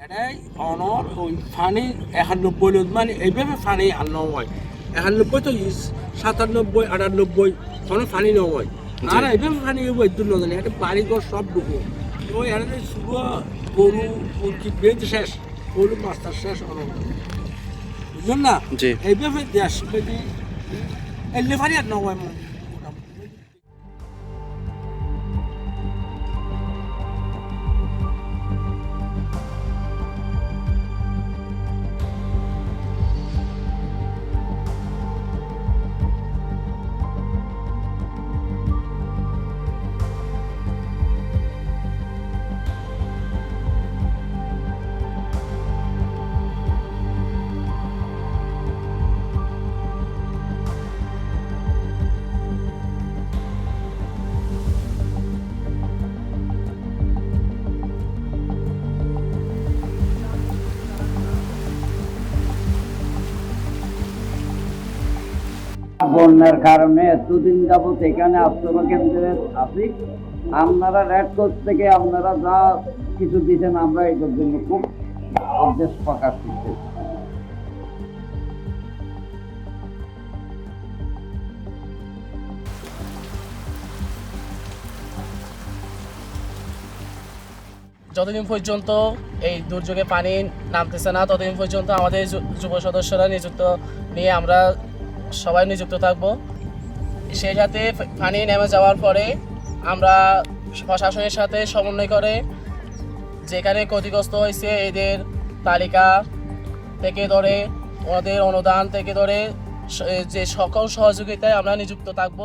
এটাই অনর ওই ফানি 91 মানে এইভাবে ফানি আর নয় 91 তো 97 98 কোনো ফানি নয় আর এইভাবে ফানি ওই দূর নয় এটা বাড়িঘর সব ডুবো তো এর শুভ গরু মুরগি বেদ শেষ গরু মাস্টার শেষ অনর বুঝলেন না এইভাবে দেশ বেদি এলে ফানি আর নয় বন্যার কারণে এতদিন যাবত এখানে আশ্রয় কেন্দ্রে আছি। আপনারা রেড ক্রস থেকে আপনারা যা কিছু দিচ্ছেন আমরা এটার জন্য খুব উদ্দেশ্য প্রকাশ করছি। যতদিন পর্যন্ত এই দুর্যোগে পানি নামতেছে না ততদিন পর্যন্ত আমাদের যুব সদস্যরা নিযুক্ত নিয়ে আমরা সবাই নিযুক্ত থাকব। সেই সাথে পানি নেমে যাওয়ার পরে আমরা প্রশাসনের সাথে সমন্বয় করে যেখানে ক্ষতিগ্রস্ত হয়েছে এদের তালিকা থেকে ধরে ওদের অনুদান থেকে ধরে যে সকল সহযোগিতায় আমরা নিযুক্ত থাকব।